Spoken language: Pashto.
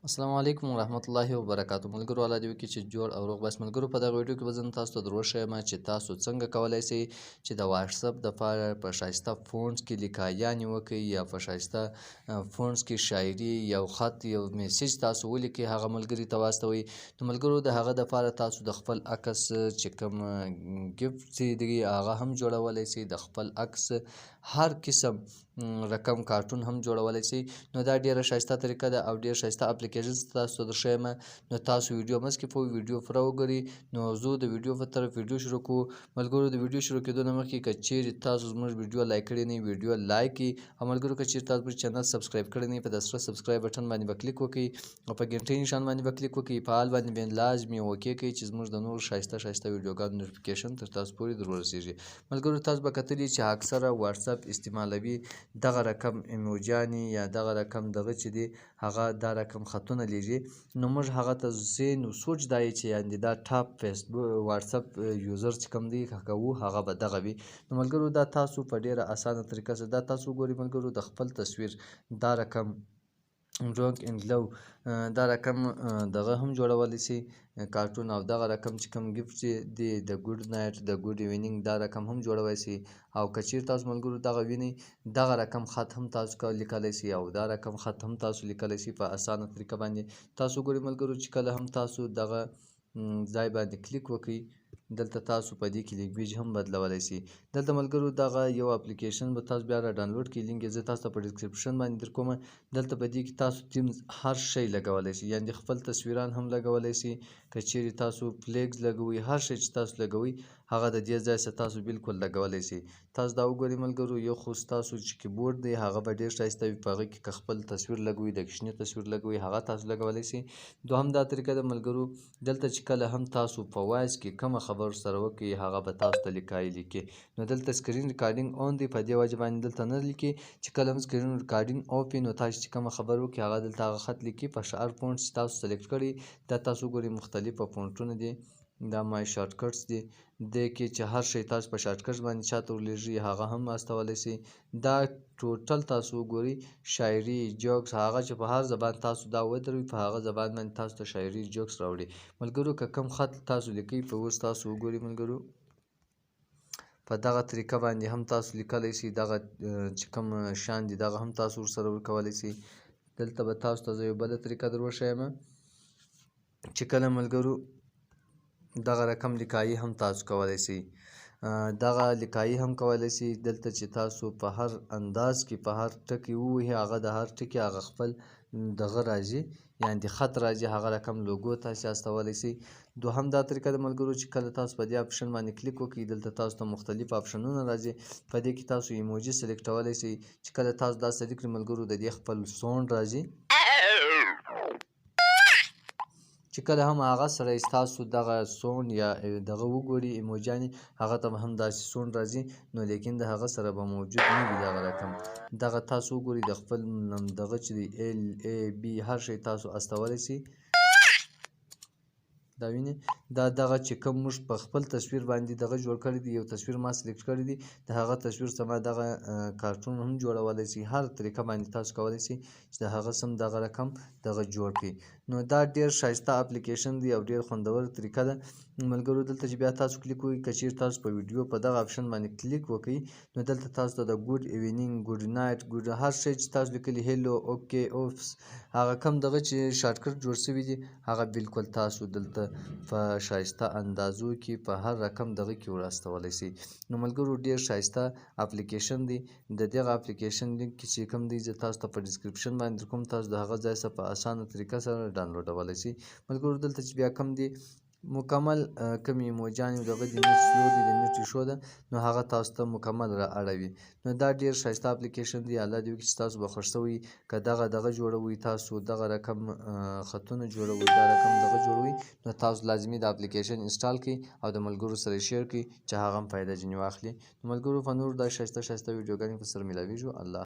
السلام علیکم ورحمت الله وبرکاتو. ملګرو الله دې وکړي چې جوړ او روغ بس. ملګرو په دغه ویډیو کې به زه تاسو ته دروښیم چې تاسو څنګه کولی شئ چې د واتساپ دپاره په ښایسته فونټس کې لیکایانې وکړئ یا په ښایسته فونټس کې شاعري یو خط یو میسیج تاسو ولیکئ هغه ملګري ته واستوئ. نو ملګرو د هغه دپاره تاسو د خپل عکس چې کوم ګفټ دی هغه هم جوړولی شئ، د خپل عکس هر قسم رقم کارټون هم جوړولی شئ. نو دا ډیره ښایسته طریقه ده او ډیر ښایسته اپلیکیشن تاسو ته درښیم. نو تاسو ویډیو مه سکیپوئ، ویډیو پوره وګورئ. نو زه د ویډیو په طرف ویډیو شروع کوو. ملګرو د ویډیو شروع کېدو نه مخکې که چیرې تاسو زموږ ویډیو لایک کړی نه وي ویډیو لایک کړئ، او ملګرو که چیرې تاسو زموږ چینل سبسکرایب کړی نه وي په درسرہ سبسکرایب بټن باندې به کلیک وکړئ او په ګنټۍ نښان باندې به کلیک وکړئ، په حال باندې بیا لازمي اوکې کړئ چې زموږ د نورو ښایسته ویډیوګانو نوټیفیکیشن تر تاسو پورې در ورسیږي. ملګرو تاسو به کتلي چې اکثره واتساپ استعمالوي دغه رقم ایموجیانې یا دغه رقم دغه چې دی هغه دا رقم خطونه لیږي. نو موږ هغه ته ځې نو سوچ دا چې یعنې دا ټاپ فیسبوک واتساپ یوزر چې کوم دی کوو هغه به دغه وي. نو ملګرو دا تاسو په ډیره اسانه طریقه سره دا تاسو وګورئ. ملګرو د خپل تصویر دا رقم ډرونک اینډ لو دا رقم دغه هم جوړولی شي کارټون، او دغه رقم چې کوم ګفټ دی د ګوډ نایټ د ګوډ ایونینګ دا رقم هم جوړولی شي. او که چیرې تاسو ملګرو دغه وینئ دغه رقم خط هم تاسو لیکلی شئ او دا رقم خط هم تاسو لیکلی شئ په اسانه طریقه باندې. تاسو وګورئ ملګرو چې کله هم تاسو دغه ځای باندې کلیک وکړئ دلته تاسو په دې کې لینګویج هم بدلولی شئ. دلته ملګرو دغه یو اپلیکیشن به تاسو بیا را ډاونلوډ کړئ، لینک یې زه تاسو ته په ډسکرپشن باندې در کوم. دلته په دې کې تاسو تیمز هر شی لګولی شئ، یعنې خپل تصویران هم لګولی شئ. که چیرې تاسو فلیګز لګوئ هر شی چې تاسو لګوئ هغه د دې ځای څخه تاسو بالکل لګولی شئ. تاسو دا وګورئ ملګرو یو خو ستاسو چې کیبورډ دی هغه به ډېر ښایسته وي، په هغه کې که خپل تصویر لګوئ د کوچني تصویر لګوئ هغه تاسو لګولی شئ. دوهم دا طریقه ده ملګرو دلته چې کله هم تاسو په وایس کې کومه خبر سره وکړئ هغه به تاسو ته لیکایي لیکي. نو دلته سکرین ریکارډینګ اون دی، په دې وجه باندې دلته نه لیکي. چې کله هم سکرین ریکارډینګ اوف وي نو تاسو چې کومه خبر وکړئ هغه دلته هغه خط لیکي په شعر فونټ چې تاسو سلیکټ کړئ. دا تاسو وګورئ مختلفه فونټونه دي، دا مای شارټ کټس دي، دې کې چې هر شی تاسو په شارټ کټ باندې چاته ورلیږي هغه هم استولی شئ. دا ټوټل تاسو وګورئ شاعري جوکس هغه چې په هر زبان تاسو دا ودروئ په هغه زبان باندې تاسو ته شاعري جوکس راوړي. ملګرو که کوم خط تاسو لیکئ په اوس تاسو وګورئ ملګرو په دغه طریقه باندې هم تاسو لیکلی شئ، دغه چې کوم شیان دي دغه هم تاسو ورسره ورکولی شئ. دلته به تاسو ته زه یو بله طریقه در وښیم چې کله ملګرو دغه رقم لیکایي هم تاسو کولی شئ، دغه لیکایي هم کولی شئ. دلته چې تاسو په هر انداز کې په هر ټکي ووهئ هغه د هر ټکي هغه خپل دغه راځي یعنې د خط راځي هغه رقم لوګو تاسو استولی شئ. دوهم دا طریقه د ملګرو چې کله تاسو په دې اپشن باندې کلیک وکړئ دلته تاسو ته مختلف اپشنونه راځي، په دې کې تاسو ایموجي سلیکټولی شئ. چې کله تاسو دا سلیکټ کړئ ملګرو د دې خپل سونډ راځي، چې کله هم هغه سره ستاسو دغه سونډ یا دغه وګوري ایموجیانې هغه ته به هم داسې سونډ راځي، نو لیکن د هغه سره به موجود نه وي دغه رقم. دغه تاسو وګورئ د خپل دغه چې دی ایل ای بي هر شی تاسو استولی شئ. دا وینئ دا دغه چې کوم موږ په خپل تصویر باندې دغه جوړ کړی دی، یو تصویر ما سلیکټ کړی دی د هغه تصویر څخه ما دغه کارټون هم جوړولی شئ. هر طریقه باندې تاسو کولی شئ چې د هغه سم دغه رقم دغه جوړ کړئ. نو دا ډېر ښایسته اپلیکیشن دی او ډېر خوندور طریقه ده ملګرو. دلته چې بیا تاسو کلیک وکړئ که چیرې تاسو په ویډیو په دغه اپشن باندې کلیک وکړئ نو دلته تاسو ته د ګوډ ایونینګ ګوډ نایټ ګوډ هر شی چې تاسو لیکلي هیلو اوکې اوفس هغه کم دغه چې شارټ کټ جوړ شوي دي هغه بالکل تاسو دلته په ښایسته اندازو کې په هر رقم دغه کې ور استولی شئ. نو ملګرو ډېر ښایسته اپلیکیشن دی. د دغه اپلیکیشن لینک چې کوم دی زه تاسو ته په ډسکرپشن باندې در کوم، تاسو د هغه ځای څخه په اسانه طریقه سره ډاونلوډولی شئ. ملګرو دلته چې بیا کوم دی مکمل کوم ایموجیانې دغه د نیټ سلو دی د نیټ ایشو ده نو هغه تاسو ته مکمل را اړوي. نو دا ډېر ښایسته اپلیکیشن دی، الله دې وکړي چې تاسو به خوښ شوی. که دغه جوړوئ تاسو دغه رقم خطونه جوړوئ دا رقم دغه جوړوئ نو تاسو لازمي د اپلیکیشن انسټال کړئ او د ملګرو سره یې شیر کړئ چې هغه هم فایده ځینې واخلي. نو ملګرو په نورو دا ښایسته ویډیوګانې په سره ملاویږو. الله